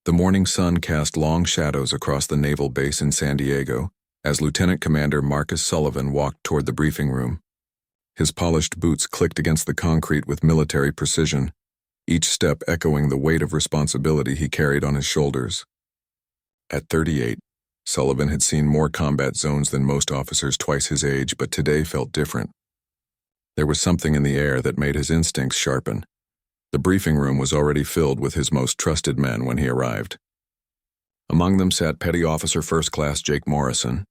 The morning sun cast long shadows across the naval base in San Diego as Lieutenant Commander Marcus Sullivan walked toward the briefing room. His polished boots clicked against the concrete with military precision, each step echoing the weight of responsibility he carried on his shoulders. At 38, Sullivan had seen more combat zones than most officers twice his age, but today felt different. There was something in the air that made his instincts sharpen. The briefing room was already filled with his most trusted men when he arrived. Among them sat Petty Officer First Class Jake Morrison,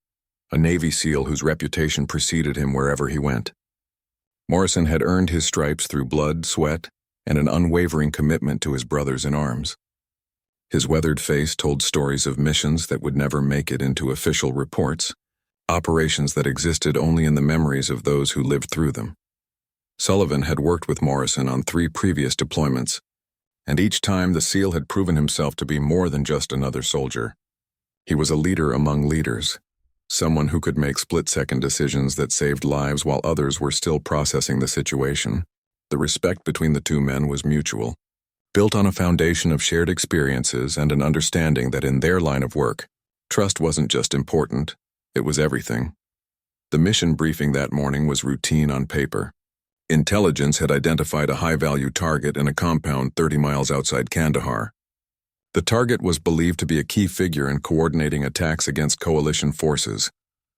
a Navy SEAL whose reputation preceded him wherever he went. Morrison had earned his stripes through blood, sweat, and an unwavering commitment to his brothers in arms. His weathered face told stories of missions that would never make it into official reports, operations that existed only in the memories of those who lived through them. Sullivan had worked with Morrison on 3 previous deployments, and each time the SEAL had proven himself to be more than just another soldier. He was a leader among leaders, someone who could make split-second decisions that saved lives while others were still processing the situation. The respect between the two men was mutual, built on a foundation of shared experiences and an understanding that in their line of work, trust wasn't just important, it was everything. The mission briefing that morning was routine on paper. Intelligence had identified a high-value target in a compound 30 miles outside Kandahar. The target was believed to be a key figure in coordinating attacks against coalition forces,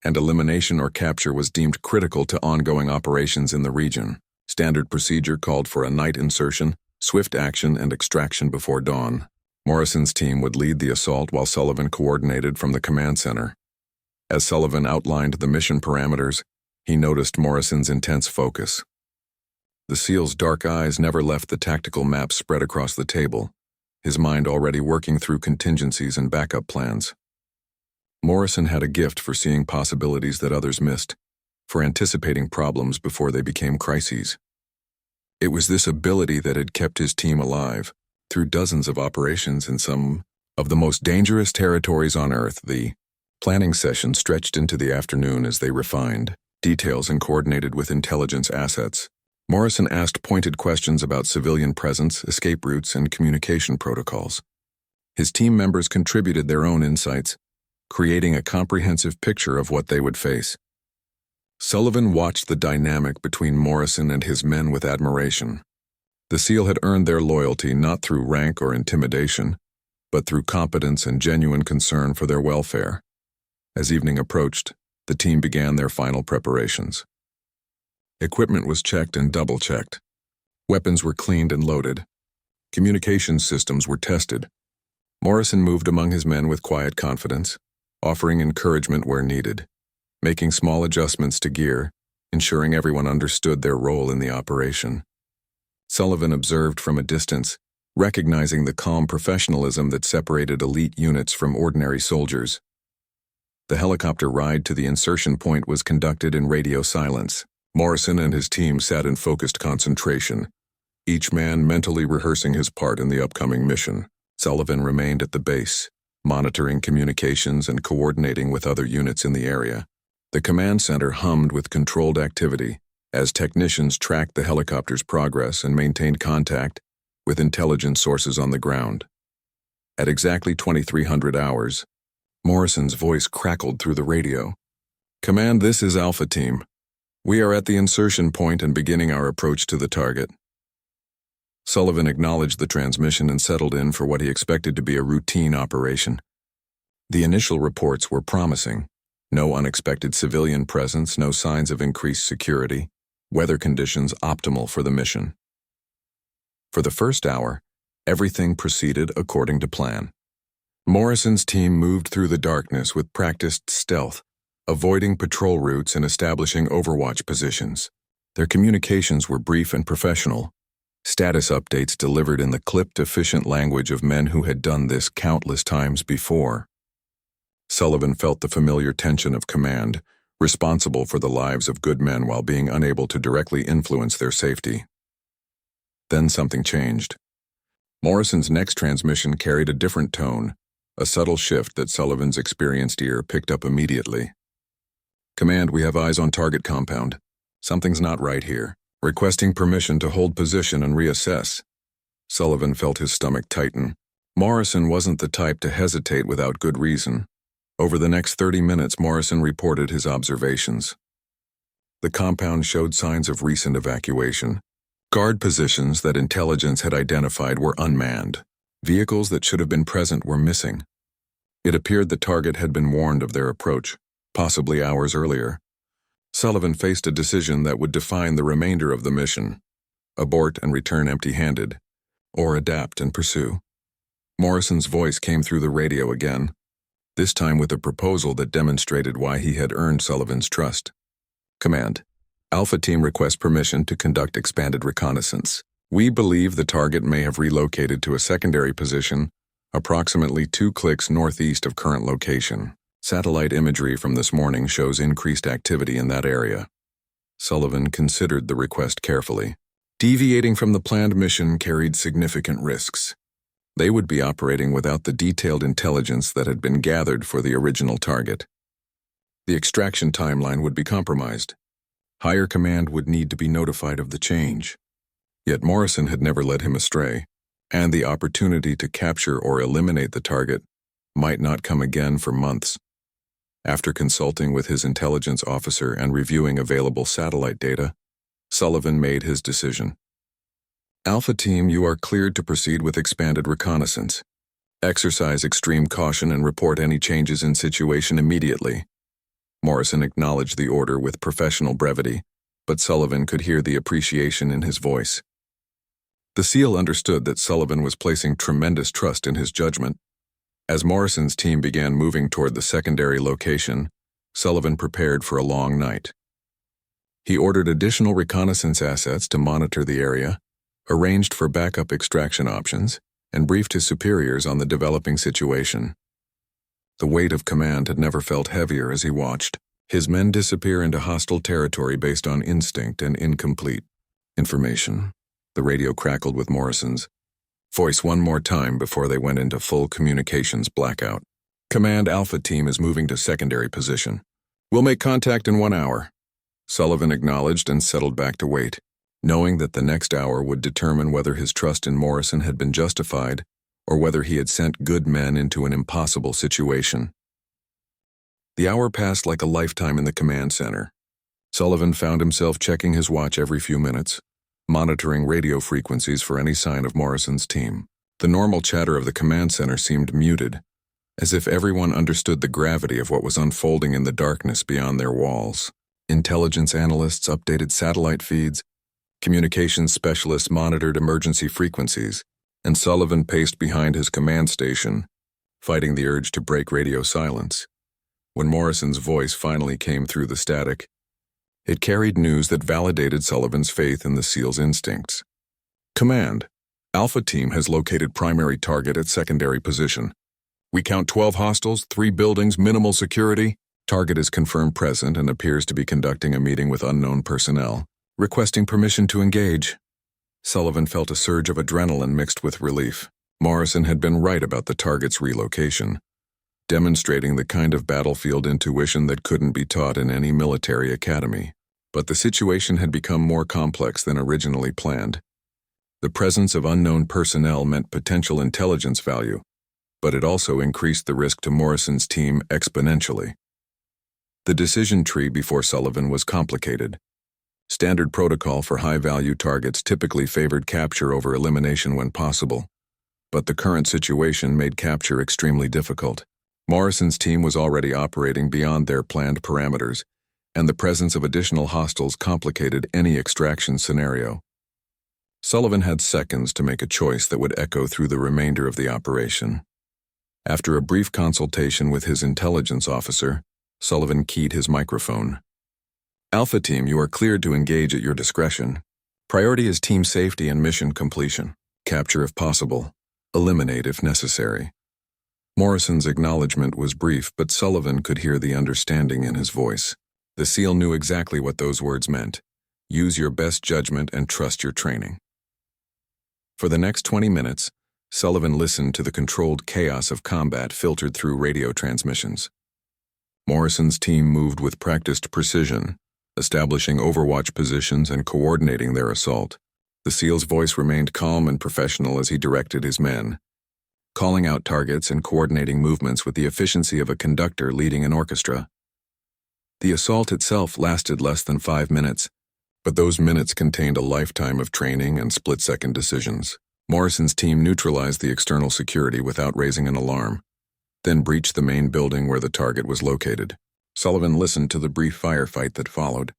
and elimination or capture was deemed critical to ongoing operations in the region. Standard procedure called for a night insertion, swift action, and extraction before dawn. Morrison's team would lead the assault while Sullivan coordinated from the command center. As Sullivan outlined the mission parameters, he noticed Morrison's intense focus. The SEAL's dark eyes never left the tactical map spread across the table, his mind already working through contingencies and backup plans. Morrison had a gift for seeing possibilities that others missed, for anticipating problems before they became crises. It was this ability that had kept his team alive through dozens of operations in some of the most dangerous territories on Earth. The planning session stretched into the afternoon as they refined details and coordinated with intelligence assets. Morrison asked pointed questions about civilian presence, escape routes, and communication protocols. His team members contributed their own insights, creating a comprehensive picture of what they would face. Sullivan watched the dynamic between Morrison and his men with admiration. The SEAL had earned their loyalty not through rank or intimidation, but through competence and genuine concern for their welfare. As evening approached, the team began their final preparations. Equipment was checked and double-checked. Weapons were cleaned and loaded. Communications systems were tested. Morrison moved among his men with quiet confidence, offering encouragement where needed, making small adjustments to gear, ensuring everyone understood their role in the operation. Sullivan observed from a distance, recognizing the calm professionalism that separated elite units from ordinary soldiers. The helicopter ride to the insertion point was conducted in radio silence. Morrison and his team sat in focused concentration, each man mentally rehearsing his part in the upcoming mission. Sullivan remained at the base, monitoring communications and coordinating with other units in the area. The command center hummed with controlled activity as technicians tracked the helicopter's progress and maintained contact with intelligence sources on the ground. At exactly 2300 hours, Morrison's voice crackled through the radio. "Command, this is Alpha Team. We are at the insertion point and beginning our approach to the target." Sullivan acknowledged the transmission and settled in for what he expected to be a routine operation. The initial reports were promising. No unexpected civilian presence, no signs of increased security, weather conditions optimal for the mission. For the first hour, everything proceeded according to plan. Morrison's team moved through the darkness with practiced stealth, avoiding patrol routes and establishing overwatch positions. Their communications were brief and professional, status updates delivered in the clipped, efficient language of men who had done this countless times before. Sullivan felt the familiar tension of command, responsible for the lives of good men while being unable to directly influence their safety. Then something changed. Morrison's next transmission carried a different tone, a subtle shift that Sullivan's experienced ear picked up immediately. "Command, we have eyes on target compound. Something's not right here. Requesting permission to hold position and reassess." Sullivan felt his stomach tighten. Morrison wasn't the type to hesitate without good reason. Over the next 30 minutes, Morrison reported his observations. The compound showed signs of recent evacuation. Guard positions that intelligence had identified were unmanned. Vehicles that should have been present were missing. It appeared the target had been warned of their approach, possibly hours earlier. Sullivan faced a decision that would define the remainder of the mission: abort and return empty-handed, or adapt and pursue. Morrison's voice came through the radio again, this time with a proposal that demonstrated why he had earned Sullivan's trust. Command: Alpha Team requests permission to conduct expanded reconnaissance. We believe the target may have relocated to a secondary position approximately 2 clicks northeast of current location. Satellite imagery from this morning shows increased activity in that area. Sullivan considered the request carefully. Deviating from the planned mission carried significant risks. They would be operating without the detailed intelligence that had been gathered for the original target. The extraction timeline would be compromised. Higher command would need to be notified of the change. Yet Morrison had never led him astray, and the opportunity to capture or eliminate the target might not come again for months. After consulting with his intelligence officer and reviewing available satellite data, Sullivan made his decision. Alpha Team, you are cleared to proceed with expanded reconnaissance. Exercise extreme caution and report any changes in situation immediately. Morrison acknowledged the order with professional brevity, but Sullivan could hear the appreciation in his voice. The SEAL understood that Sullivan was placing tremendous trust in his judgment. As Morrison's team began moving toward the secondary location, Sullivan prepared for a long night. He ordered additional reconnaissance assets to monitor the area, arranged for backup extraction options, and briefed his superiors on the developing situation. The weight of command had never felt heavier as he watched his men disappear into hostile territory based on instinct and incomplete information. The radio crackled with Morrison's voice one more time before they went into full communications blackout. Command: Alpha Team is moving to secondary position. We'll make contact in 1 hour. Sullivan acknowledged and settled back to wait, knowing that the next hour would determine whether his trust in Morrison had been justified or whether he had sent good men into an impossible situation. The hour passed like a lifetime in the command center. Sullivan found himself checking his watch every few minutes, monitoring radio frequencies for any sign of Morrison's team. The normal chatter of the command center seemed muted, as if everyone understood the gravity of what was unfolding in the darkness beyond their walls. Intelligence analysts updated satellite feeds, communications specialists monitored emergency frequencies, and Sullivan paced behind his command station, fighting the urge to break radio silence. When Morrison's voice finally came through the static, it carried news that validated Sullivan's faith in the SEAL's instincts. Command: Alpha Team has located primary target at secondary position. We count 12 hostiles, 3 buildings, minimal security. Target is confirmed present and appears to be conducting a meeting with unknown personnel, requesting permission to engage. Sullivan felt a surge of adrenaline mixed with relief. Morrison had been right about the target's relocation, demonstrating the kind of battlefield intuition that couldn't be taught in any military academy. But the situation had become more complex than originally planned. The presence of unknown personnel meant potential intelligence value, but it also increased the risk to Morrison's team exponentially. The decision tree before Sullivan was complicated. Standard protocol for high-value targets typically favored capture over elimination when possible, but the current situation made capture extremely difficult. Morrison's team was already operating beyond their planned parameters, and the presence of additional hostiles complicated any extraction scenario. Sullivan had seconds to make a choice that would echo through the remainder of the operation. After a brief consultation with his intelligence officer, Sullivan keyed his microphone. Alpha Team, you are cleared to engage at your discretion. Priority is team safety and mission completion. Capture if possible. Eliminate if necessary. Morrison's acknowledgement was brief, but Sullivan could hear the understanding in his voice. The SEAL knew exactly what those words meant. Use your best judgment and trust your training. For the next 20 minutes, Sullivan listened to the controlled chaos of combat filtered through radio transmissions. Morrison's team moved with practiced precision, establishing overwatch positions and coordinating their assault. The SEAL's voice remained calm and professional as he directed his men. calling out targets and coordinating movements with the efficiency of a conductor leading an orchestra. The assault itself lasted less than 5 minutes, but those minutes contained a lifetime of training and split-second decisions. Morrison's team neutralized the external security without raising an alarm, then breached the main building where the target was located. Sullivan listened to the brief firefight that followed,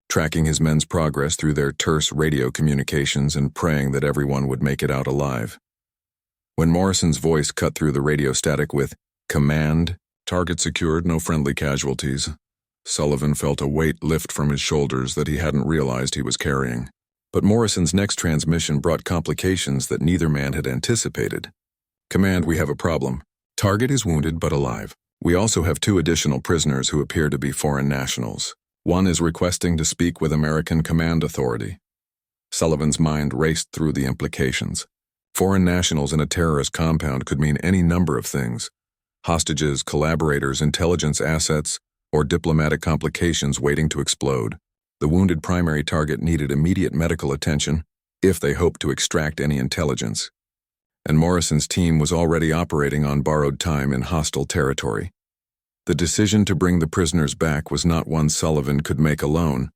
tracking his men's progress through their terse radio communications and praying that everyone would make it out alive. When Morrison's voice cut through the radio static with, "Command, target secured, no friendly casualties," Sullivan felt a weight lift from his shoulders that he hadn't realized he was carrying. But Morrison's next transmission brought complications that neither man had anticipated. "Command, we have a problem. Target is wounded but alive. We also have 2 additional prisoners who appear to be foreign nationals. One is requesting to speak with American Command Authority." Sullivan's mind raced through the implications. Foreign nationals in a terrorist compound could mean any number of things: hostages, collaborators, intelligence assets, or diplomatic complications waiting to explode. The wounded primary target needed immediate medical attention if they hoped to extract any intelligence. And Morrison's team was already operating on borrowed time in hostile territory. The decision to bring the prisoners back was not one Sullivan could make alone.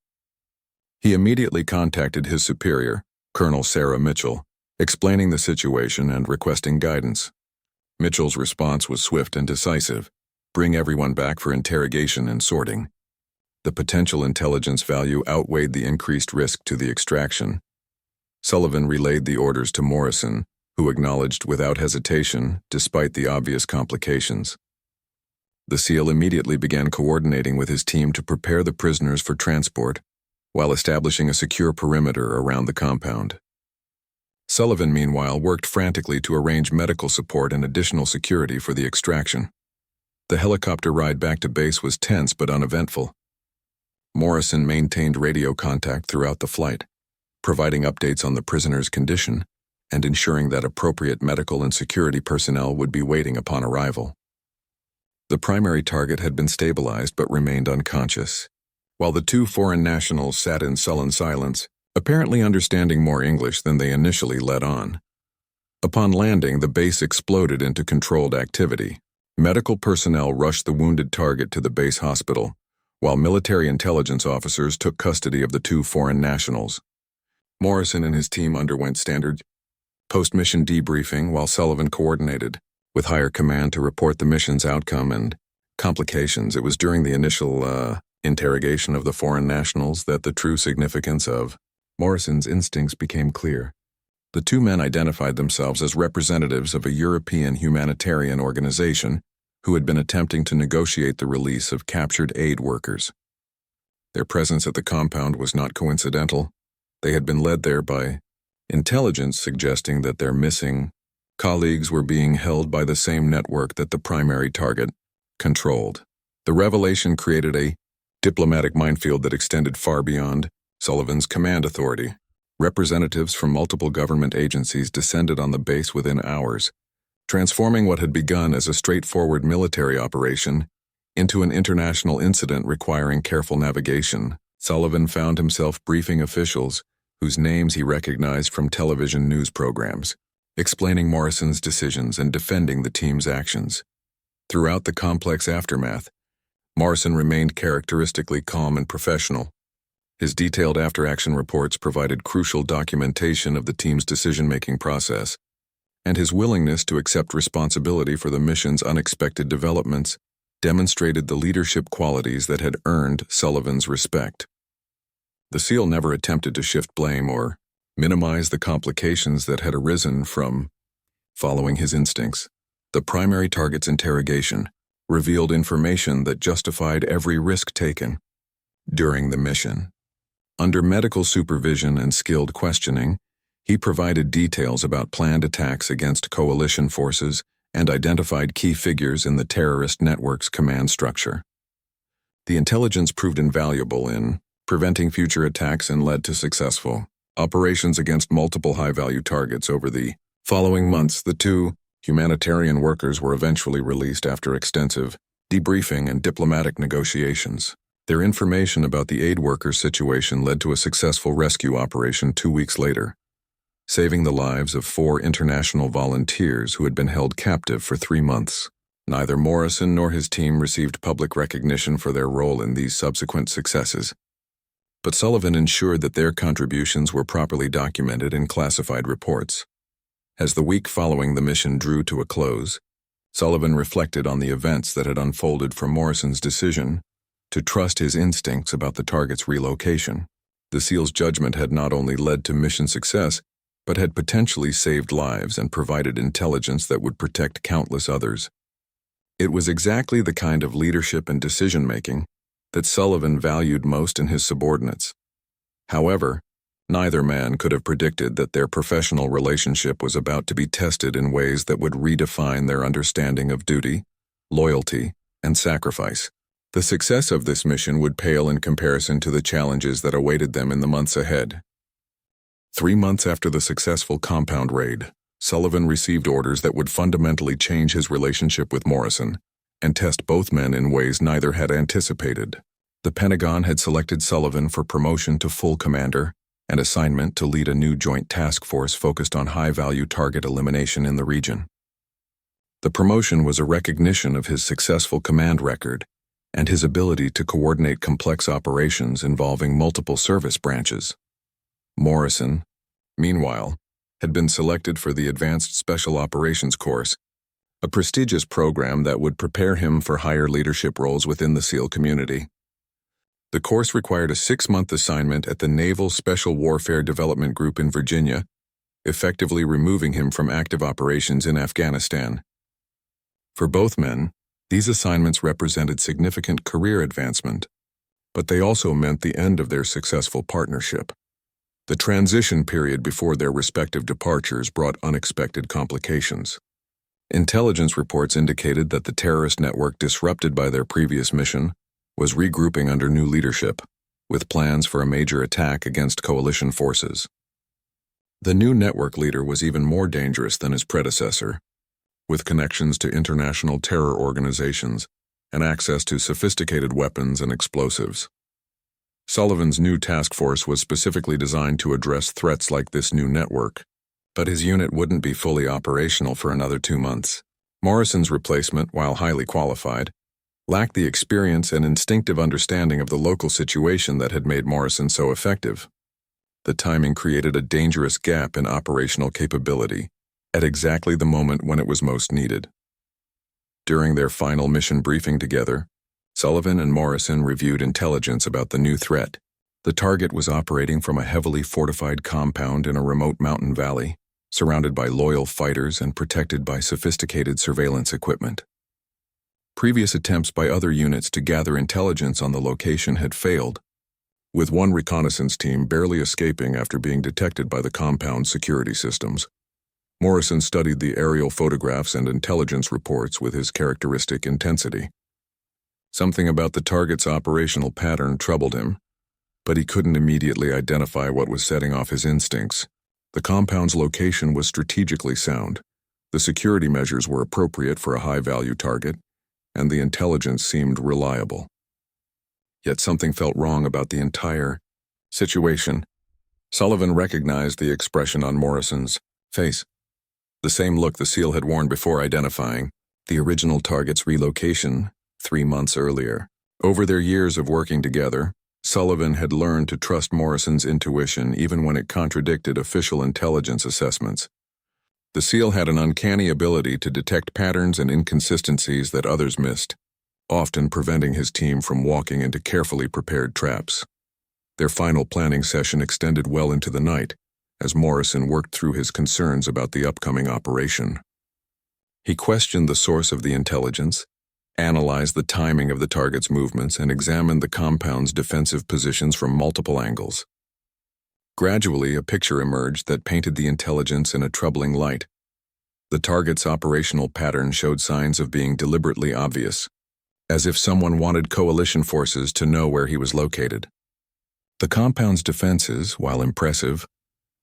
He immediately contacted his superior, Colonel Sarah Mitchell, explaining the situation and requesting guidance. Mitchell's response was swift and decisive: bring everyone back for interrogation and sorting. The potential intelligence value outweighed the increased risk to the extraction. Sullivan relayed the orders to Morrison, who acknowledged without hesitation, despite the obvious complications. The SEAL immediately began coordinating with his team to prepare the prisoners for transport, while establishing a secure perimeter around the compound. Sullivan, meanwhile, worked frantically to arrange medical support and additional security for the extraction. The helicopter ride back to base was tense but uneventful. Morrison maintained radio contact throughout the flight, providing updates on the prisoner's condition and ensuring that appropriate medical and security personnel would be waiting upon arrival. The primary target had been stabilized but remained unconscious, while the 2 foreign nationals sat in sullen silence, apparently understanding more English than they initially let on. Upon landing, the base exploded into controlled activity. Medical personnel rushed the wounded target to the base hospital, while military intelligence officers took custody of the 2 foreign nationals. Morrison and his team underwent standard post-mission debriefing while Sullivan coordinated with higher command to report the mission's outcome and complications. It was during the initial interrogation of the foreign nationals that the true significance of Morrison's instincts became clear. The 2 men identified themselves as representatives of a European humanitarian organization who had been attempting to negotiate the release of captured aid workers. Their presence at the compound was not coincidental. They had been led there by intelligence suggesting that their missing colleagues were being held by the same network that the primary target controlled. The revelation created a diplomatic minefield that extended far beyond Sullivan's command authority. Representatives from multiple government agencies descended on the base within hours, transforming what had begun as a straightforward military operation into an international incident requiring careful navigation. Sullivan found himself briefing officials whose names he recognized from television news programs, explaining Morrison's decisions and defending the team's actions. Throughout the complex aftermath, Morrison remained characteristically calm and professional. His detailed after-action reports provided crucial documentation of the team's decision-making process, and his willingness to accept responsibility for the mission's unexpected developments demonstrated the leadership qualities that had earned Sullivan's respect. The SEAL never attempted to shift blame or minimize the complications that had arisen from following his instincts. The primary target's interrogation revealed information that justified every risk taken during the mission. Under medical supervision and skilled questioning, he provided details about planned attacks against coalition forces and identified key figures in the terrorist network's command structure. The intelligence proved invaluable in preventing future attacks and led to successful operations against multiple high-value targets over the following months. The 2 humanitarian workers were eventually released after extensive debriefing and diplomatic negotiations. Their information about the aid workers' situation led to a successful rescue operation 2 weeks later. saving the lives of 4 international volunteers who had been held captive for 3 months. Neither Morrison nor his team received public recognition for their role in these subsequent successes, but Sullivan ensured that their contributions were properly documented in classified reports. As the week following the mission drew to a close, Sullivan reflected on the events that had unfolded from Morrison's decision to trust his instincts about the target's relocation. The SEAL's judgment had not only led to mission success, but had potentially saved lives and provided intelligence that would protect countless others. It was exactly the kind of leadership and decision-making that Sullivan valued most in his subordinates. However, neither man could have predicted that their professional relationship was about to be tested in ways that would redefine their understanding of duty, loyalty, and sacrifice. The success of this mission would pale in comparison to the challenges that awaited them in the months ahead. 3 months after the successful compound raid, Sullivan received orders that would fundamentally change his relationship with Morrison and test both men in ways neither had anticipated. The Pentagon had selected Sullivan for promotion to full commander and assignment to lead a new joint task force focused on high-value target elimination in the region. The promotion was a recognition of his successful command record and his ability to coordinate complex operations involving multiple service branches. Morrison, meanwhile, had been selected for the Advanced Special Operations Course, a prestigious program that would prepare him for higher leadership roles within the SEAL community. The course required a 6-month assignment at the Naval Special Warfare Development Group in Virginia, effectively removing him from active operations in Afghanistan. For both men, these assignments represented significant career advancement, but they also meant the end of their successful partnership. The transition period before their respective departures brought unexpected complications. Intelligence reports indicated that the terrorist network disrupted by their previous mission was regrouping under new leadership, with plans for a major attack against coalition forces. The new network leader was even more dangerous than his predecessor, with connections to international terror organizations and access to sophisticated weapons and explosives. Sullivan's new task force was specifically designed to address threats like this new network, but his unit wouldn't be fully operational for another 2 months. Morrison's replacement, while highly qualified, lacked the experience and instinctive understanding of the local situation that had made Morrison so effective. The timing created a dangerous gap in operational capability at exactly the moment when it was most needed. During their final mission briefing together, Sullivan and Morrison reviewed intelligence about the new threat. The target was operating from a heavily fortified compound in a remote mountain valley, surrounded by loyal fighters and protected by sophisticated surveillance equipment. Previous attempts by other units to gather intelligence on the location had failed, with one reconnaissance team barely escaping after being detected by the compound's security systems. Morrison studied the aerial photographs and intelligence reports with his characteristic intensity. Something about the target's operational pattern troubled him, but he couldn't immediately identify what was setting off his instincts. The compound's location was strategically sound, the security measures were appropriate for a high-value target, and the intelligence seemed reliable. Yet something felt wrong about the entire situation. Sullivan recognized the expression on Morrison's face, the same look the SEAL had worn before identifying the original target's relocation 3 months earlier. Over their years of working together, Sullivan had learned to trust Morrison's intuition even when it contradicted official intelligence assessments. The SEAL had an uncanny ability to detect patterns and inconsistencies that others missed, often preventing his team from walking into carefully prepared traps. Their final planning session extended well into the night, as Morrison worked through his concerns about the upcoming operation. He questioned the source of the intelligence, analyzed the timing of the target's movements, and examined the compound's defensive positions from multiple angles. Gradually, a picture emerged that painted the intelligence in a troubling light. The target's operational pattern showed signs of being deliberately obvious, as if someone wanted coalition forces to know where he was located. The compound's defenses, while impressive,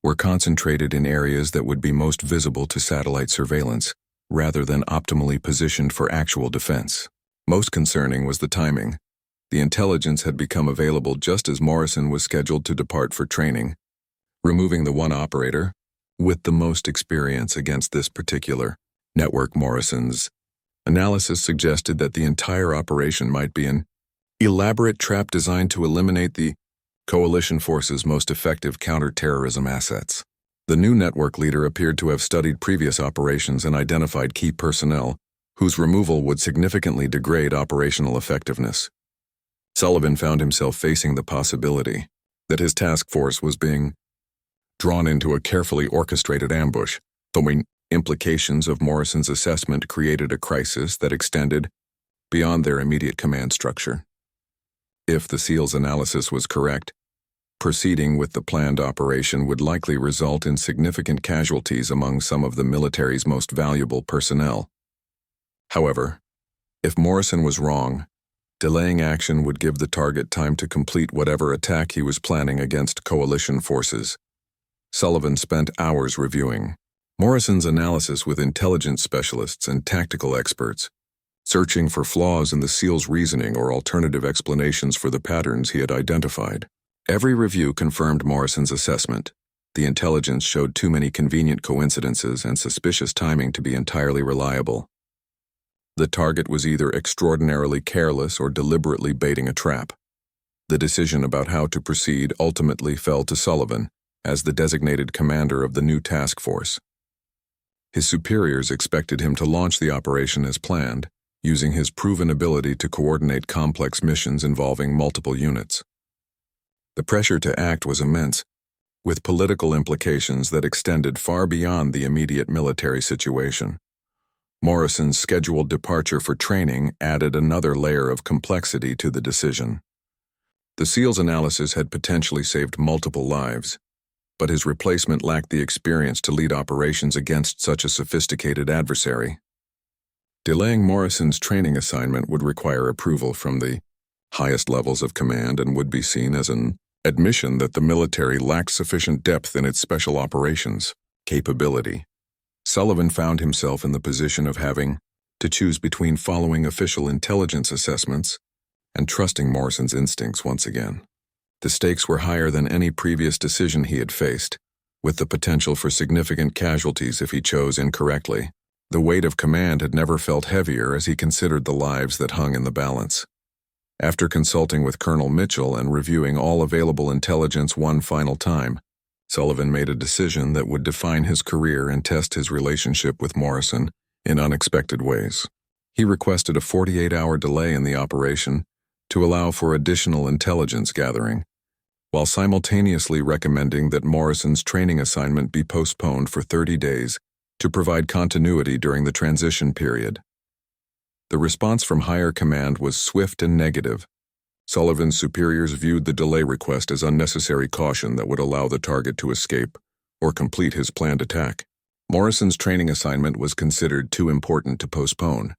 were concentrated in areas that would be most visible to satellite surveillance, rather than optimally positioned for actual defense. Most concerning was the timing. The intelligence had become available just as Morrison was scheduled to depart for training. Removing the one operator, with the most experience against this particular network. Morrison's analysis suggested that the entire operation might be an elaborate trap designed to eliminate the coalition force's most effective counter-terrorism assets. The new network leader appeared to have studied previous operations and identified key personnel whose removal would significantly degrade operational effectiveness. Sullivan found himself facing the possibility that his task force was being drawn into a carefully orchestrated ambush. The implications of Morrison's assessment created a crisis that extended beyond their immediate command structure. If the SEAL's analysis was correct, proceeding with the planned operation would likely result in significant casualties among some of the military's most valuable personnel. However, if Morrison was wrong, delaying action would give the target time to complete whatever attack he was planning against coalition forces. Sullivan spent hours reviewing Morrison's analysis with intelligence specialists and tactical experts, searching for flaws in the SEAL's reasoning or alternative explanations for the patterns he had identified. Every review confirmed Morrison's assessment. The intelligence showed too many convenient coincidences and suspicious timing to be entirely reliable. The target was either extraordinarily careless or deliberately baiting a trap. The decision about how to proceed ultimately fell to Sullivan as the designated commander of the new task force. His superiors expected him to launch the operation as planned, using his proven ability to coordinate complex missions involving multiple units. The pressure to act was immense, with political implications that extended far beyond the immediate military situation. Morrison's scheduled departure for training added another layer of complexity to the decision. The SEAL's analysis had potentially saved multiple lives, but his replacement lacked the experience to lead operations against such a sophisticated adversary. Delaying Morrison's training assignment would require approval from the highest levels of command and would be seen as an admission that the military lacked sufficient depth in its special operations capability. Sullivan found himself in the position of having to choose between following official intelligence assessments and trusting Morrison's instincts once again. The stakes were higher than any previous decision he had faced, with the potential for significant casualties if he chose incorrectly. The weight of command had never felt heavier as he considered the lives that hung in the balance. After consulting with Colonel Mitchell and reviewing all available intelligence one final time, Sullivan made a decision that would define his career and test his relationship with Morrison in unexpected ways. He requested a 48-hour delay in the operation to allow for additional intelligence gathering, while simultaneously recommending that Morrison's training assignment be postponed for 30 days to provide continuity during the transition period. The response from higher command was swift and negative. Sullivan's superiors viewed the delay request as unnecessary caution that would allow the target to escape or complete his planned attack. Morrison's training assignment was considered too important to postpone,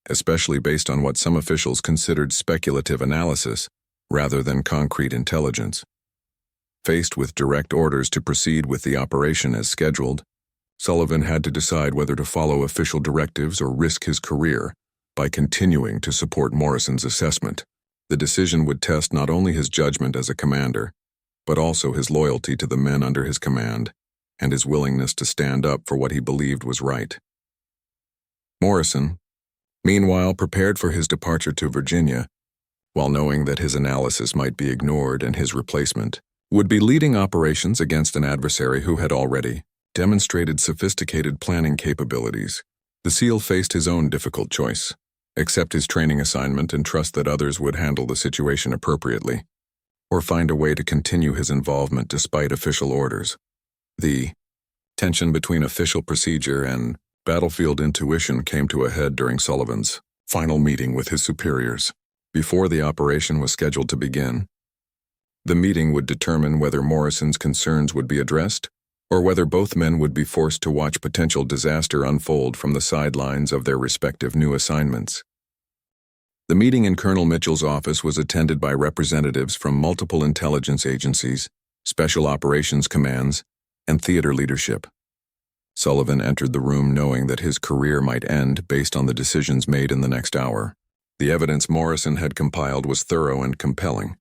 especially based on what some officials considered speculative analysis rather than concrete intelligence. Faced with direct orders to proceed with the operation as scheduled, Sullivan had to decide whether to follow official directives or risk his career by continuing to support Morrison's assessment. The decision would test not only his judgment as a commander, but also his loyalty to the men under his command and his willingness to stand up for what he believed was right. Morrison, meanwhile, prepared for his departure to Virginia, while knowing that his analysis might be ignored and his replacement would be leading operations against an adversary who had already demonstrated sophisticated planning capabilities. The SEAL faced his own difficult choice: accept his training assignment and trust that others would handle the situation appropriately, or find a way to continue his involvement despite official orders. The tension between official procedure and battlefield intuition came to a head during Sullivan's final meeting with his superiors. Before the operation was scheduled to begin, the meeting would determine whether Morrison's concerns would be addressed or whether both men would be forced to watch potential disaster unfold from the sidelines of their respective new assignments. The meeting in Colonel Mitchell's office was attended by representatives from multiple intelligence agencies, special operations commands, and theater leadership. Sullivan entered the room knowing that his career might end based on the decisions made in the next hour. The evidence Morrison had compiled was thorough and compelling,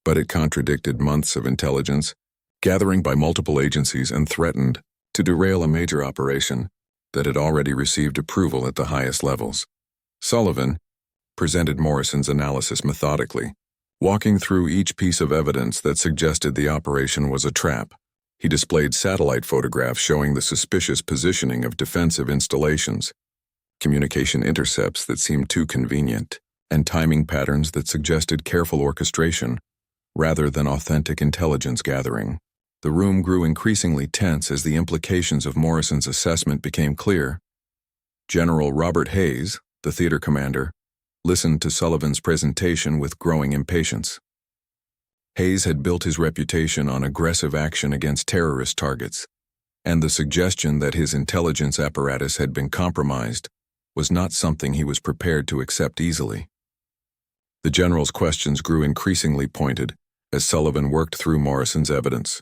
but it contradicted months of intelligence gathering by multiple agencies and threatened to derail a major operation that had already received approval at the highest levels. Sullivan presented Morrison's analysis methodically, walking through each piece of evidence that suggested the operation was a trap. He displayed satellite photographs showing the suspicious positioning of defensive installations, communication intercepts that seemed too convenient, and timing patterns that suggested careful orchestration rather than authentic intelligence gathering. The room grew increasingly tense as the implications of Morrison's assessment became clear. General Robert Hayes, the theater commander, listened to Sullivan's presentation with growing impatience. Hayes had built his reputation on aggressive action against terrorist targets, and the suggestion that his intelligence apparatus had been compromised was not something he was prepared to accept easily. The general's questions grew increasingly pointed as Sullivan worked through Morrison's evidence,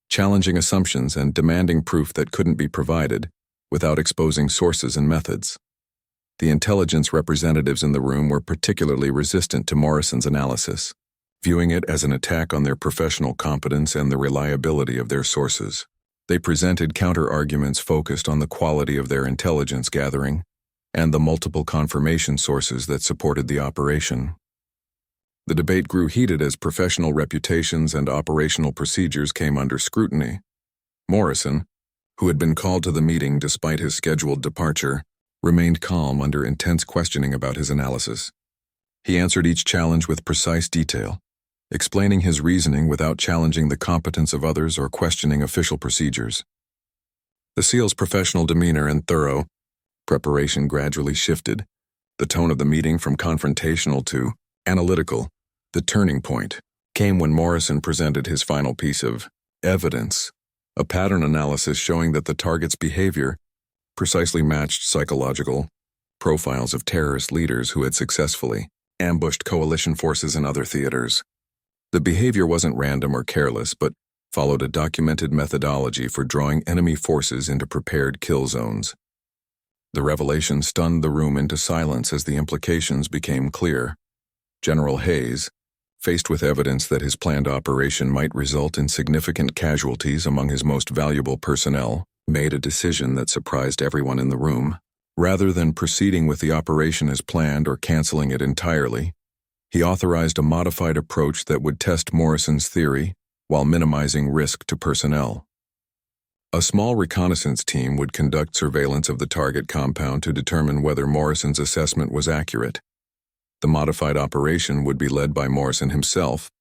challenging assumptions and demanding proof that couldn't be provided without exposing sources and methods. The intelligence representatives in the room were particularly resistant to Morrison's analysis, viewing it as an attack on their professional competence and the reliability of their sources. They presented counter-arguments focused on the quality of their intelligence gathering and the multiple confirmation sources that supported the operation. The debate grew heated as professional reputations and operational procedures came under scrutiny. Morrison, who had been called to the meeting despite his scheduled departure, remained calm under intense questioning about his analysis. He answered each challenge with precise detail, explaining his reasoning without challenging the competence of others or questioning official procedures. The SEAL's professional demeanor and thorough preparation gradually shifted, the tone of the meeting from confrontational to analytical. The turning point came when Morrison presented his final piece of evidence, a pattern analysis showing that the target's behavior precisely matched psychological profiles of terrorist leaders who had successfully ambushed coalition forces in other theaters. The behavior wasn't random or careless, but followed a documented methodology for drawing enemy forces into prepared kill zones. The revelation stunned the room into silence as the implications became clear. General Hayes, faced with evidence that his planned operation might result in significant casualties among his most valuable personnel, made a decision that surprised everyone in the room. Rather than proceeding with the operation as planned or canceling it entirely, he authorized a modified approach that would test Morrison's theory while minimizing risk to personnel. A small reconnaissance team would conduct surveillance of the target compound to determine whether Morrison's assessment was accurate. The modified operation would be led by Morrison himself.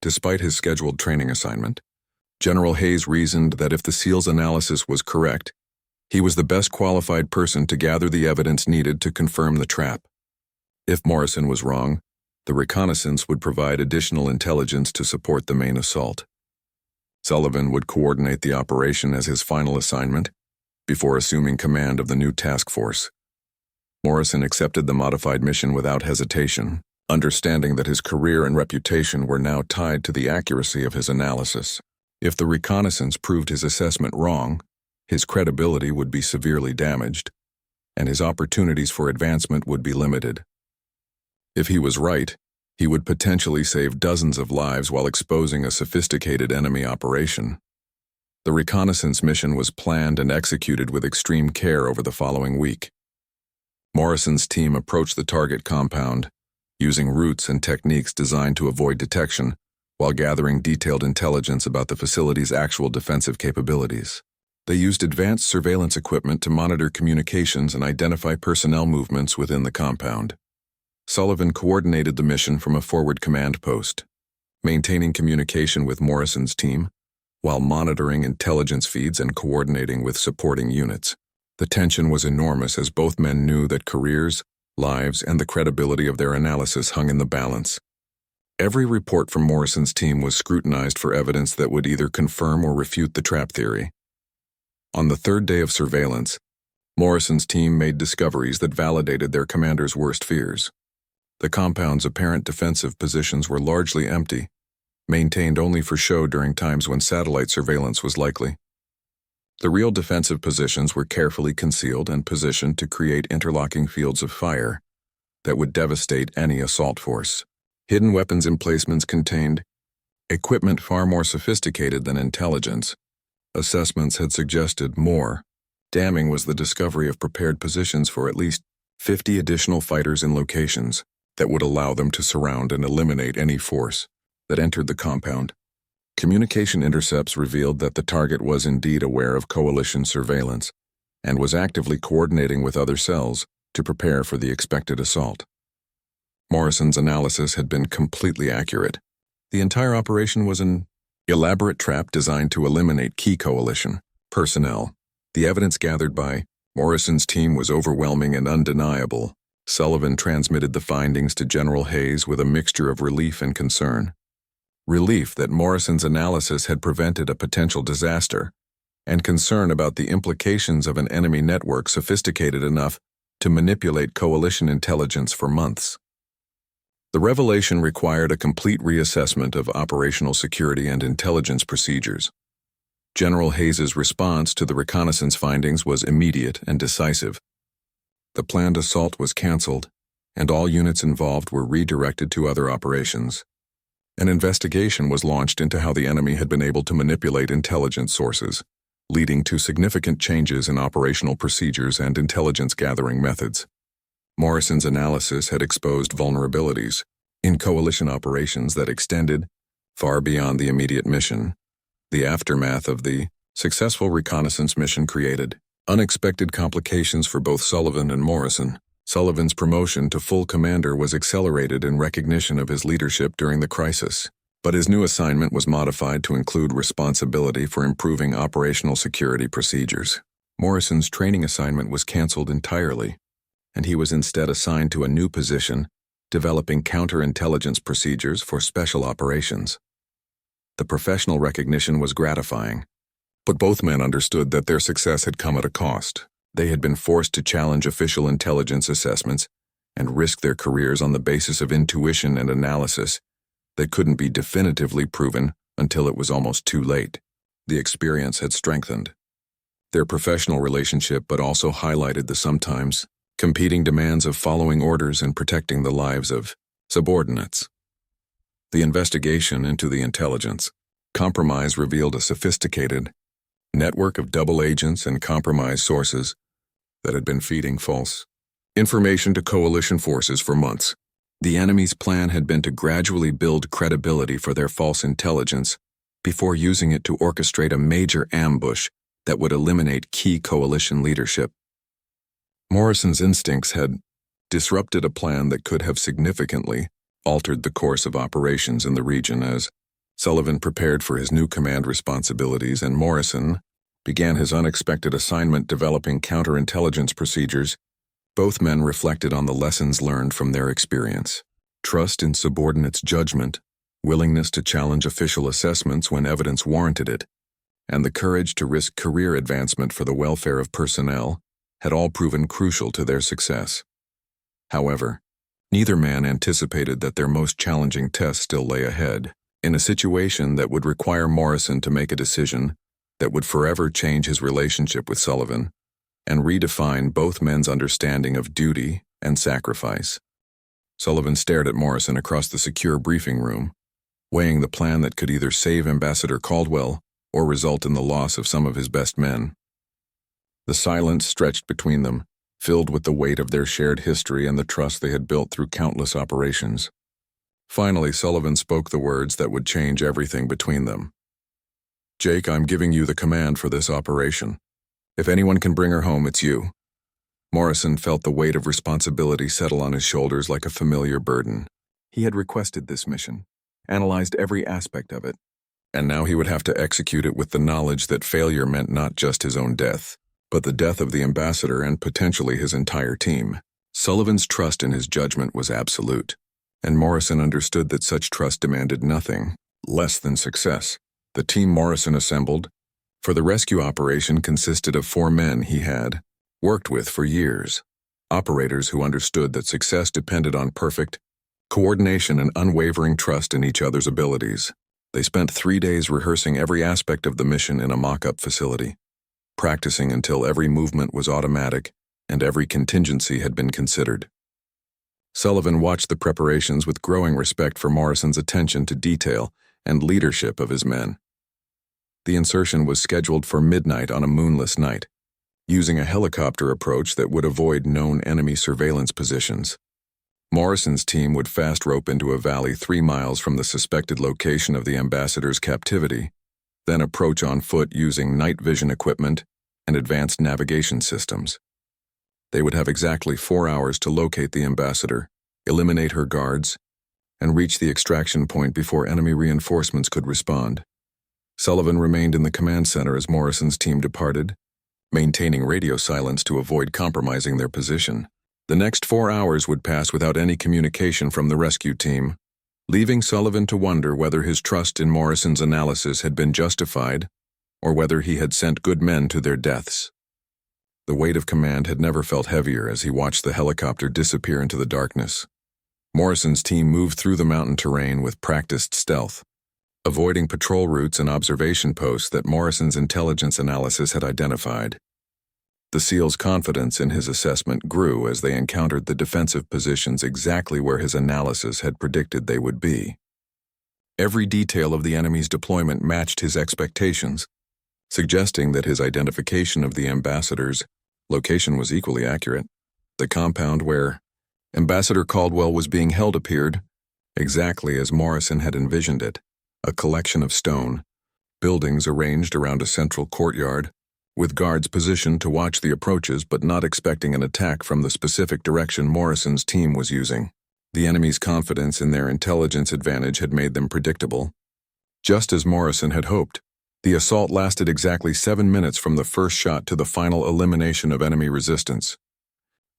Despite his scheduled training assignment, General Hayes reasoned that if the SEAL's analysis was correct, he was the best qualified person to gather the evidence needed to confirm the trap. If Morrison was wrong, the reconnaissance would provide additional intelligence to support the main assault. Sullivan would coordinate the operation as his final assignment before assuming command of the new task force. Morrison accepted the modified mission without hesitation, understanding that his career and reputation were now tied to the accuracy of his analysis. If the reconnaissance proved his assessment wrong, his credibility would be severely damaged, and his opportunities for advancement would be limited. If he was right, he would potentially save dozens of lives while exposing a sophisticated enemy operation. The reconnaissance mission was planned and executed with extreme care over the following week. Morrison's team approached the target compound, using routes and techniques designed to avoid detection, while gathering detailed intelligence about the facility's actual defensive capabilities. They used advanced surveillance equipment to monitor communications and identify personnel movements within the compound. Sullivan coordinated the mission from a forward command post, maintaining communication with Morrison's team, while monitoring intelligence feeds and coordinating with supporting units. The tension was enormous as both men knew that careers, lives, and the credibility of their analysis hung in the balance. Every report from Morrison's team was scrutinized for evidence that would either confirm or refute the trap theory. On the third day of surveillance, Morrison's team made discoveries that validated their commander's worst fears. The compound's apparent defensive positions were largely empty, maintained only for show during times when satellite surveillance was likely. The real defensive positions were carefully concealed and positioned to create interlocking fields of fire that would devastate any assault force. Hidden weapons emplacements contained equipment far more sophisticated than intelligence, Assessments had suggested more. Damning was the discovery of prepared positions for at least 50 additional fighters in locations that would allow them to surround and eliminate any force that entered the compound. Communication intercepts revealed that the target was indeed aware of coalition surveillance and was actively coordinating with other cells to prepare for the expected assault. Morrison's analysis had been completely accurate. The entire operation was an elaborate trap designed to eliminate key coalition personnel. The evidence gathered by Morrison's team was overwhelming and undeniable. Sullivan transmitted the findings to General Hayes with a mixture of relief and concern. Relief that Morrison's analysis had prevented a potential disaster, and concern about the implications of an enemy network sophisticated enough to manipulate coalition intelligence for months. The revelation required a complete reassessment of operational security and intelligence procedures. General Hayes's response to the reconnaissance findings was immediate and decisive. The planned assault was canceled, and all units involved were redirected to other operations. An investigation was launched into how the enemy had been able to manipulate intelligence sources, leading to significant changes in operational procedures and intelligence gathering methods. Morrison's analysis had exposed vulnerabilities in coalition operations that extended far beyond the immediate mission. The aftermath of the successful reconnaissance mission created unexpected complications for both Sullivan and Morrison. Sullivan's promotion to full commander was accelerated in recognition of his leadership during the crisis, but his new assignment was modified to include responsibility for improving operational security procedures. Morrison's training assignment was canceled entirely, and he was instead assigned to a new position, developing counterintelligence procedures for special operations. The professional recognition was gratifying, but both men understood that their success had come at a cost. They had been forced to challenge official intelligence assessments and risk their careers on the basis of intuition and analysis that couldn't be definitively proven until it was almost too late. The experience had strengthened their professional relationship, but also highlighted the sometimes competing demands of following orders and protecting the lives of subordinates. The investigation into the intelligence compromise revealed a sophisticated network of double agents and compromised sources that had been feeding false information to coalition forces for months. The enemy's plan had been to gradually build credibility for their false intelligence before using it to orchestrate a major ambush that would eliminate key coalition leadership. Morrison's instincts had disrupted a plan that could have significantly altered the course of operations in the region as Sullivan prepared for his new command responsibilities and Morrison began his unexpected assignment developing counterintelligence procedures. Both men reflected on the lessons learned from their experience: trust in subordinates' judgment, willingness to challenge official assessments when evidence warranted it, and the courage to risk career advancement for the welfare of personnel had all proven crucial to their success. However, neither man anticipated that their most challenging test still lay ahead, in a situation that would require Morrison to make a decision that would forever change his relationship with Sullivan and redefine both men's understanding of duty and sacrifice. Sullivan stared at Morrison across the secure briefing room, weighing the plan that could either save Ambassador Caldwell or result in the loss of some of his best men. The silence stretched between them, filled with the weight of their shared history and the trust they had built through countless operations. Finally, Sullivan spoke the words that would change everything between them. "Jake, I'm giving you the command for this operation. If anyone can bring her home, it's you." Morrison felt the weight of responsibility settle on his shoulders like a familiar burden. He had requested this mission, analyzed every aspect of it, and now he would have to execute it with the knowledge that failure meant not just his own death, but the death of the ambassador and potentially his entire team. Sullivan's trust in his judgment was absolute, and Morrison understood that such trust demanded nothing less than success. The team Morrison assembled for the rescue operation consisted of 4 men he had worked with for years, operators who understood that success depended on perfect coordination and unwavering trust in each other's abilities. They spent 3 days rehearsing every aspect of the mission in a mock-up facility, practicing until every movement was automatic and every contingency had been considered. Sullivan watched the preparations with growing respect for Morrison's attention to detail and leadership of his men. The insertion was scheduled for midnight on a moonless night, using a helicopter approach that would avoid known enemy surveillance positions. Morrison's team would fast rope into a valley 3 miles from the suspected location of the ambassador's captivity, then approach on foot using night vision equipment and advanced navigation systems. They would have exactly 4 hours to locate the ambassador, eliminate her guards, and reach the extraction point before enemy reinforcements could respond. Sullivan remained in the command center as Morrison's team departed, maintaining radio silence to avoid compromising their position. The next 4 hours would pass without any communication from the rescue team, leaving Sullivan to wonder whether his trust in Morrison's analysis had been justified or whether he had sent good men to their deaths. The weight of command had never felt heavier as he watched the helicopter disappear into the darkness. Morrison's team moved through the mountain terrain with practiced stealth, avoiding patrol routes and observation posts that Morrison's intelligence analysis had identified. The SEAL's confidence in his assessment grew as they encountered the defensive positions exactly where his analysis had predicted they would be. Every detail of the enemy's deployment matched his expectations, suggesting that his identification of the ambassador's location was equally accurate. The compound where Ambassador Caldwell was being held appeared exactly as Morrison had envisioned it, a collection of stone buildings arranged around a central courtyard, with guards positioned to watch the approaches but not expecting an attack from the specific direction Morrison's team was using. The enemy's confidence in their intelligence advantage had made them predictable. Just as Morrison had hoped, the assault lasted exactly 7 minutes from the first shot to the final elimination of enemy resistance.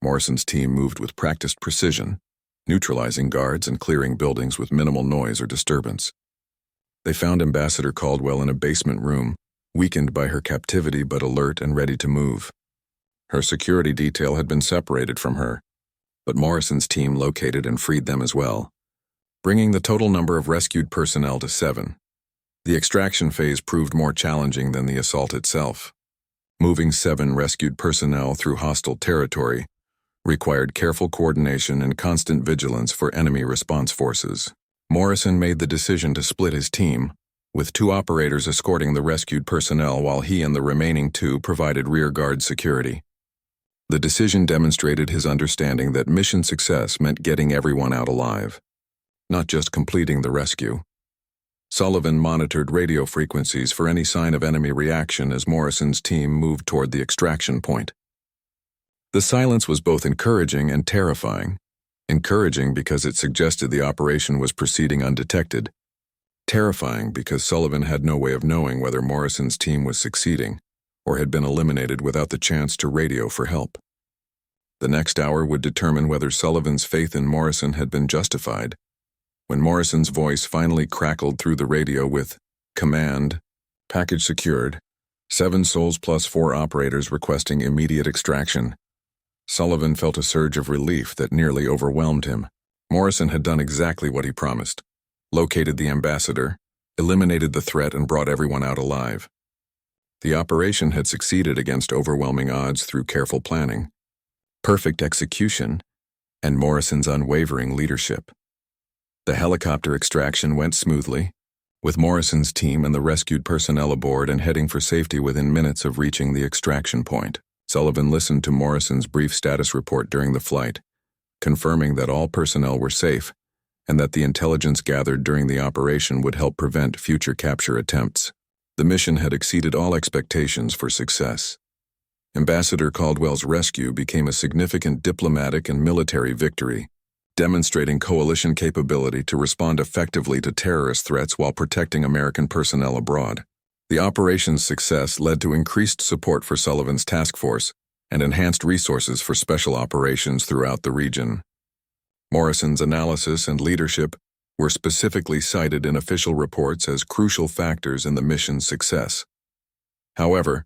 Morrison's team moved with practiced precision, neutralizing guards and clearing buildings with minimal noise or disturbance. They found Ambassador Caldwell in a basement room, weakened by her captivity but alert and ready to move. Her security detail had been separated from her, but Morrison's team located and freed them as well, bringing the total number of rescued personnel to 7. The extraction phase proved more challenging than the assault itself. Moving 7 rescued personnel through hostile territory required careful coordination and constant vigilance for enemy response forces. Morrison made the decision to split his team, with 2 operators escorting the rescued personnel while he and the remaining 2 provided rearguard security. The decision demonstrated his understanding that mission success meant getting everyone out alive, not just completing the rescue. Sullivan monitored radio frequencies for any sign of enemy reaction as Morrison's team moved toward the extraction point. The silence was both encouraging and terrifying. Encouraging because it suggested the operation was proceeding undetected. Terrifying because Sullivan had no way of knowing whether Morrison's team was succeeding or had been eliminated without the chance to radio for help. The next hour would determine whether Sullivan's faith in Morrison had been justified. When Morrison's voice finally crackled through the radio with, "Command, package secured, 7 souls plus 4 operators requesting immediate extraction," Sullivan felt a surge of relief that nearly overwhelmed him. Morrison had done exactly what he promised. Located the ambassador, eliminated the threat, and brought everyone out alive. The operation had succeeded against overwhelming odds through careful planning, perfect execution, and Morrison's unwavering leadership. The helicopter extraction went smoothly, with Morrison's team and the rescued personnel aboard and heading for safety within minutes of reaching the extraction point. Sullivan listened to Morrison's brief status report during the flight, confirming that all personnel were safe and that the intelligence gathered during the operation would help prevent future capture attempts. The mission had exceeded all expectations for success. Ambassador Caldwell's rescue became a significant diplomatic and military victory, demonstrating coalition capability to respond effectively to terrorist threats while protecting American personnel abroad. The operation's success led to increased support for Sullivan's task force and enhanced resources for special operations throughout the region. Morrison's analysis and leadership were specifically cited in official reports as crucial factors in the mission's success. However,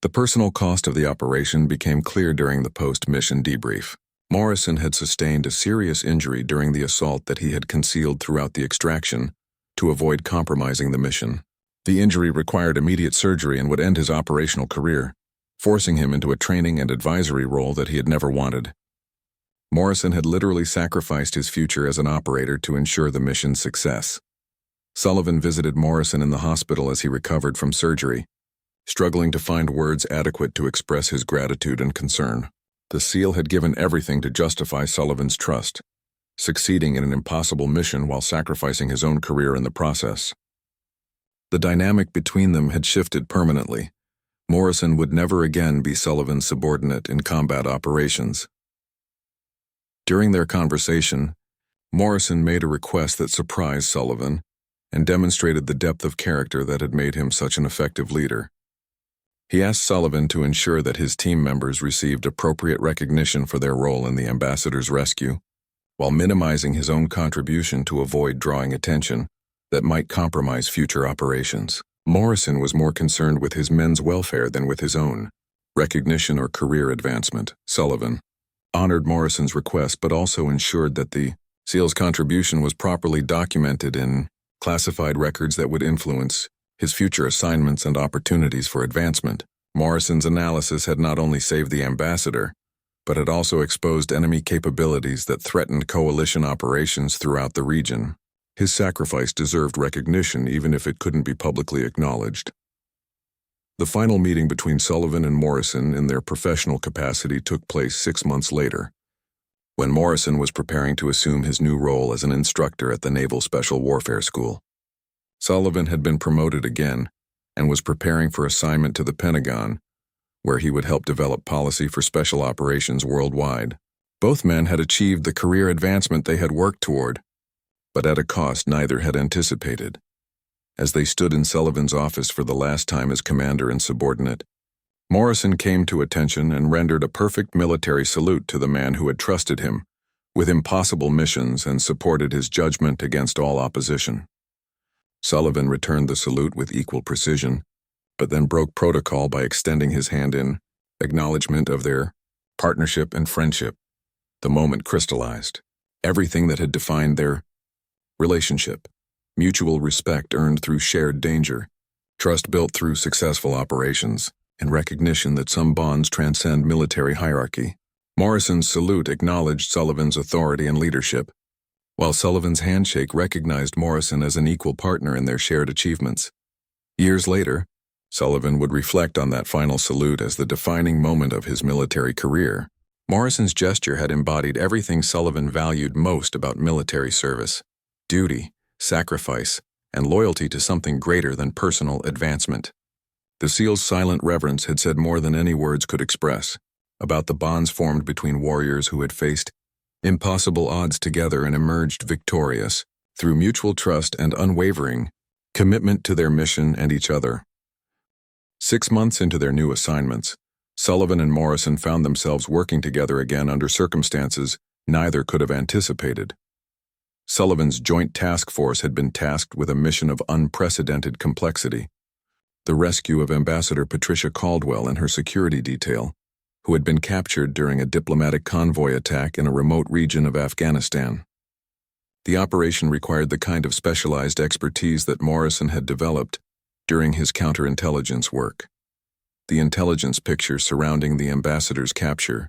the personal cost of the operation became clear during the post-mission debrief. Morrison had sustained a serious injury during the assault that he had concealed throughout the extraction to avoid compromising the mission. The injury required immediate surgery and would end his operational career, forcing him into a training and advisory role that he had never wanted. Morrison had literally sacrificed his future as an operator to ensure the mission's success. Sullivan visited Morrison in the hospital as he recovered from surgery, struggling to find words adequate to express his gratitude and concern. The SEAL had given everything to justify Sullivan's trust, succeeding in an impossible mission while sacrificing his own career in the process. The dynamic between them had shifted permanently. Morrison would never again be Sullivan's subordinate in combat operations. During their conversation, Morrison made a request that surprised Sullivan and demonstrated the depth of character that had made him such an effective leader. He asked Sullivan to ensure that his team members received appropriate recognition for their role in the ambassador's rescue, while minimizing his own contribution to avoid drawing attention that might compromise future operations. Morrison was more concerned with his men's welfare than with his own recognition or career advancement. Sullivan honored Morrison's request but also ensured that the SEAL's contribution was properly documented in classified records that would influence his future assignments and opportunities for advancement. Morrison's analysis had not only saved the ambassador, but had also exposed enemy capabilities that threatened coalition operations throughout the region. His sacrifice deserved recognition even if it couldn't be publicly acknowledged. The final meeting between Sullivan and Morrison in their professional capacity took place 6 months later, when Morrison was preparing to assume his new role as an instructor at the Naval Special Warfare School. Sullivan had been promoted again and was preparing for assignment to the Pentagon, where he would help develop policy for special operations worldwide. Both men had achieved the career advancement they had worked toward, but at a cost neither had anticipated. As they stood in Sullivan's office for the last time as commander and subordinate, Morrison came to attention and rendered a perfect military salute to the man who had trusted him with impossible missions and supported his judgment against all opposition. Sullivan returned the salute with equal precision, but then broke protocol by extending his hand in acknowledgement of their partnership and friendship. The moment crystallized. Everything that had defined their relationship. Mutual respect earned through shared danger, trust built through successful operations, and recognition that some bonds transcend military hierarchy. Morrison's salute acknowledged Sullivan's authority and leadership, while Sullivan's handshake recognized Morrison as an equal partner in their shared achievements. Years later, Sullivan would reflect on that final salute as the defining moment of his military career. Morrison's gesture had embodied everything Sullivan valued most about military service: duty, sacrifice, and loyalty to something greater than personal advancement. The SEAL's silent reverence had said more than any words could express about the bonds formed between warriors who had faced impossible odds together and emerged victorious through mutual trust and unwavering commitment to their mission and each other. 6 months into their new assignments, Sullivan and Morrison found themselves working together again under circumstances neither could have anticipated. Sullivan's Joint Task Force had been tasked with a mission of unprecedented complexity: the rescue of Ambassador Patricia Caldwell and her security detail, who had been captured during a diplomatic convoy attack in a remote region of Afghanistan. The operation required the kind of specialized expertise that Morrison had developed during his counterintelligence work. The intelligence picture surrounding the ambassador's capture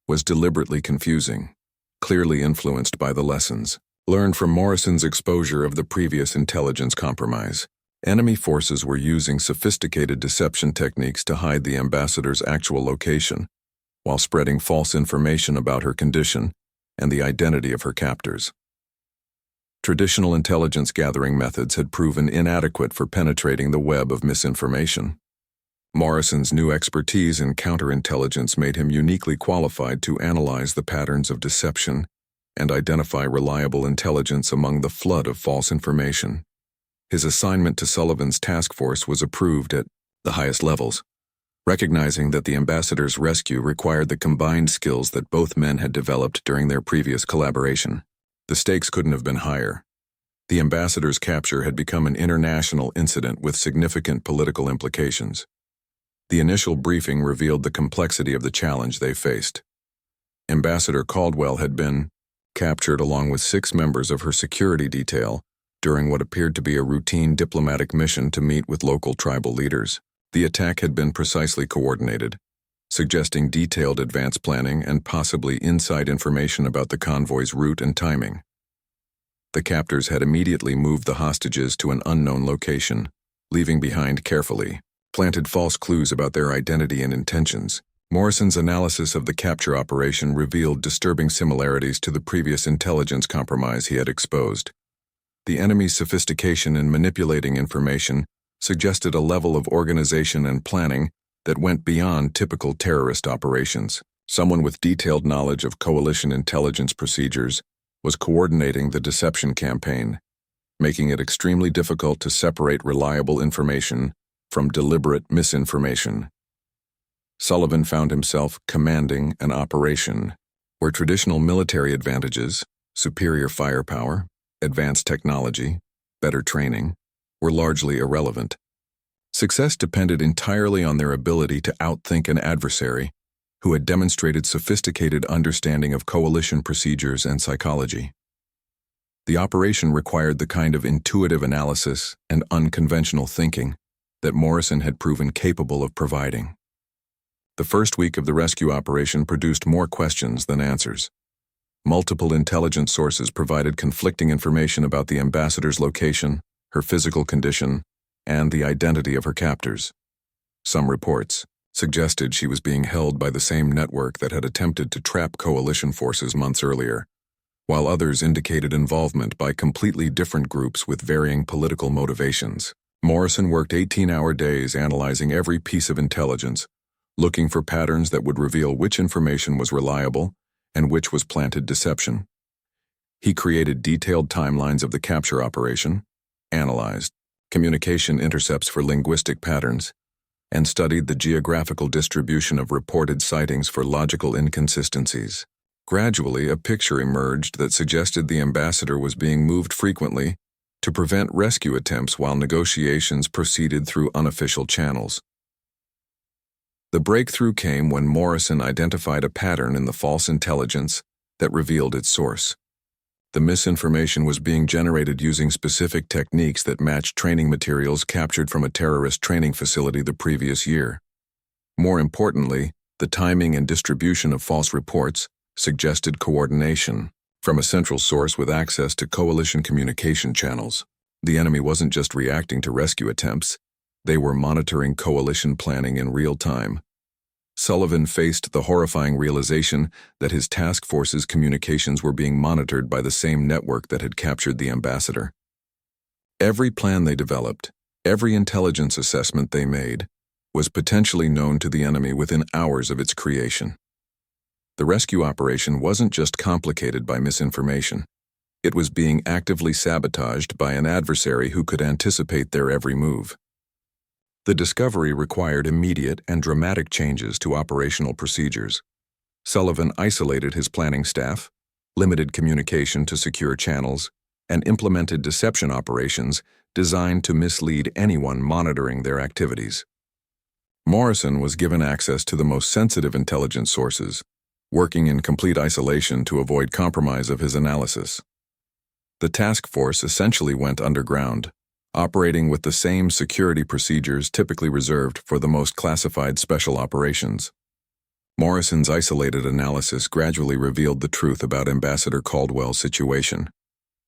was deliberately confusing, clearly influenced by the lessons learned from Morrison's exposure of the previous intelligence compromise. Enemy forces were using sophisticated deception techniques to hide the ambassador's actual location, while spreading false information about her condition and the identity of her captors. Traditional intelligence gathering methods had proven inadequate for penetrating the web of misinformation. Morrison's new expertise in counterintelligence made him uniquely qualified to analyze the patterns of deception and identify reliable intelligence among the flood of false information. His assignment to Sullivan's task force was approved at the highest levels, recognizing that the ambassador's rescue required the combined skills that both men had developed during their previous collaboration. The stakes couldn't have been higher. The ambassador's capture had become an international incident with significant political implications. The initial briefing revealed the complexity of the challenge they faced. Ambassador Caldwell had been captured along with 6 members of her security detail during what appeared to be a routine diplomatic mission to meet with local tribal leaders. The attack had been precisely coordinated, suggesting detailed advance planning and possibly inside information about the convoy's route and timing. The captors had immediately moved the hostages to an unknown location, leaving behind carefully planted false clues about their identity and intentions. Morrison's analysis of the capture operation revealed disturbing similarities to the previous intelligence compromise he had exposed. The enemy's sophistication in manipulating information suggested a level of organization and planning that went beyond typical terrorist operations. Someone with detailed knowledge of coalition intelligence procedures was coordinating the deception campaign, making it extremely difficult to separate reliable information from deliberate misinformation. Sullivan found himself commanding an operation where traditional military advantages, superior firepower, advanced technology, better training, were largely irrelevant. Success depended entirely on their ability to outthink an adversary who had demonstrated sophisticated understanding of coalition procedures and psychology. The operation required the kind of intuitive analysis and unconventional thinking that Morrison had proven capable of providing. The first week of the rescue operation produced more questions than answers. Multiple intelligence sources provided conflicting information about the ambassador's location, her physical condition, and the identity of her captors. Some reports suggested she was being held by the same network that had attempted to trap coalition forces months earlier, while others indicated involvement by completely different groups with varying political motivations. Morrison worked 18-hour days analyzing every piece of intelligence, looking for patterns that would reveal which information was reliable and which was planted deception. He created detailed timelines of the capture operation, analyzed communication intercepts for linguistic patterns, and studied the geographical distribution of reported sightings for logical inconsistencies. Gradually, a picture emerged that suggested the ambassador was being moved frequently to prevent rescue attempts while negotiations proceeded through unofficial channels. The breakthrough came when Morrison identified a pattern in the false intelligence that revealed its source. The misinformation was being generated using specific techniques that matched training materials captured from a terrorist training facility the previous year. More importantly, the timing and distribution of false reports suggested coordination from a central source with access to coalition communication channels. The enemy wasn't just reacting to rescue attempts, they were monitoring coalition planning in real time. Sullivan faced the horrifying realization that his task force's communications were being monitored by the same network that had captured the ambassador. Every plan they developed, every intelligence assessment they made, was potentially known to the enemy within hours of its creation. The rescue operation wasn't just complicated by misinformation. It was being actively sabotaged by an adversary who could anticipate their every move. The discovery required immediate and dramatic changes to operational procedures. Sullivan isolated his planning staff, limited communication to secure channels, and implemented deception operations designed to mislead anyone monitoring their activities. Morrison was given access to the most sensitive intelligence sources, working in complete isolation to avoid compromise of his analysis. The task force essentially went underground, operating with the same security procedures typically reserved for the most classified special operations. Morrison's isolated analysis gradually revealed the truth about Ambassador Caldwell's situation.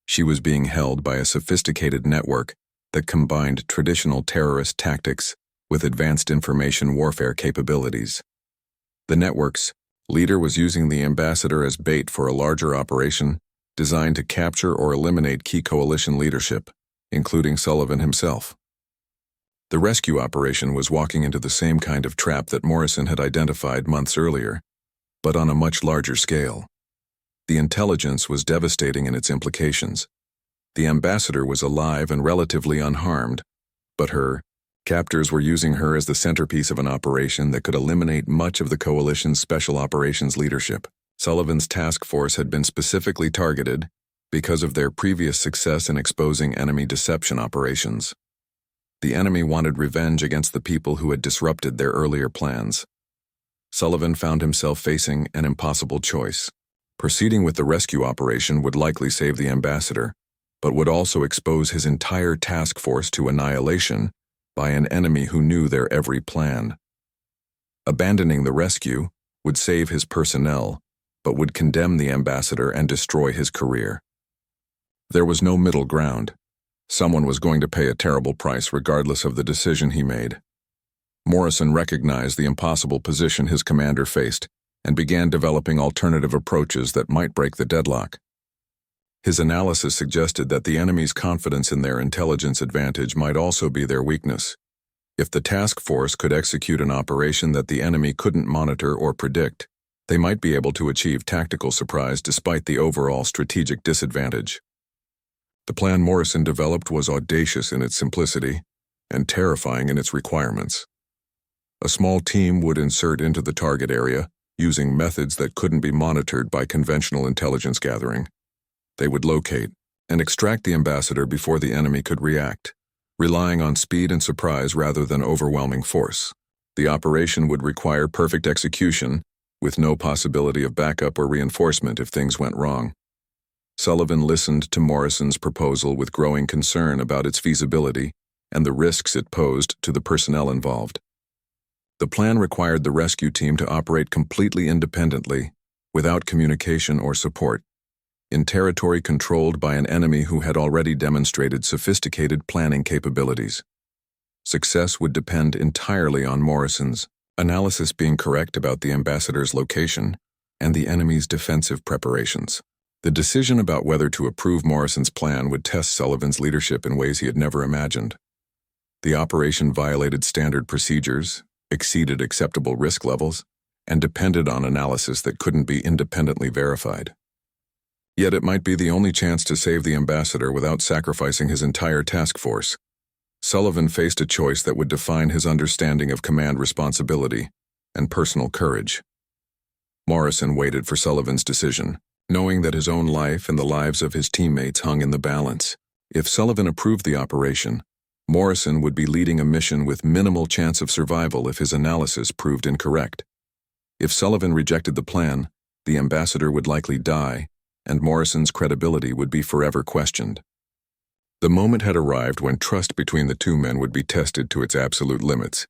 She was being held by a sophisticated network that combined traditional terrorist tactics with advanced information warfare capabilities. The network's leader was using the ambassador as bait for a larger operation designed to capture or eliminate key coalition leadership, including Sullivan himself. The rescue operation was walking into the same kind of trap that Morrison had identified months earlier, but on a much larger scale. The intelligence was devastating in its implications. The ambassador was alive and relatively unharmed, but her captors were using her as the centerpiece of an operation that could eliminate much of the coalition's special operations leadership. Sullivan's task force had been specifically targeted because of their previous success in exposing enemy deception operations. The enemy wanted revenge against the people who had disrupted their earlier plans. Sullivan found himself facing an impossible choice. Proceeding with the rescue operation would likely save the ambassador, but would also expose his entire task force to annihilation by an enemy who knew their every plan. Abandoning the rescue would save his personnel, but would condemn the ambassador and destroy his career. There was no middle ground. Someone was going to pay a terrible price regardless of the decision he made. Morrison recognized the impossible position his commander faced and began developing alternative approaches that might break the deadlock. His analysis suggested that the enemy's confidence in their intelligence advantage might also be their weakness. If the task force could execute an operation that the enemy couldn't monitor or predict, they might be able to achieve tactical surprise despite the overall strategic disadvantage. The plan Morrison developed was audacious in its simplicity and terrifying in its requirements. A small team would insert into the target area using methods that couldn't be monitored by conventional intelligence gathering. They would locate and extract the ambassador before the enemy could react, relying on speed and surprise rather than overwhelming force. The operation would require perfect execution, with no possibility of backup or reinforcement if things went wrong. Sullivan listened to Morrison's proposal with growing concern about its feasibility and the risks it posed to the personnel involved. The plan required the rescue team to operate completely independently, without communication or support, in territory controlled by an enemy who had already demonstrated sophisticated planning capabilities. Success would depend entirely on Morrison's analysis being correct about the ambassador's location and the enemy's defensive preparations. The decision about whether to approve Morrison's plan would test Sullivan's leadership in ways he had never imagined. The operation violated standard procedures, exceeded acceptable risk levels, and depended on analysis that couldn't be independently verified. Yet it might be the only chance to save the ambassador without sacrificing his entire task force. Sullivan faced a choice that would define his understanding of command responsibility and personal courage. Morrison waited for Sullivan's decision, knowing that his own life and the lives of his teammates hung in the balance. If Sullivan approved the operation, Morrison would be leading a mission with minimal chance of survival if his analysis proved incorrect. If Sullivan rejected the plan, the ambassador would likely die, and Morrison's credibility would be forever questioned. The moment had arrived when trust between the two men would be tested to its absolute limits.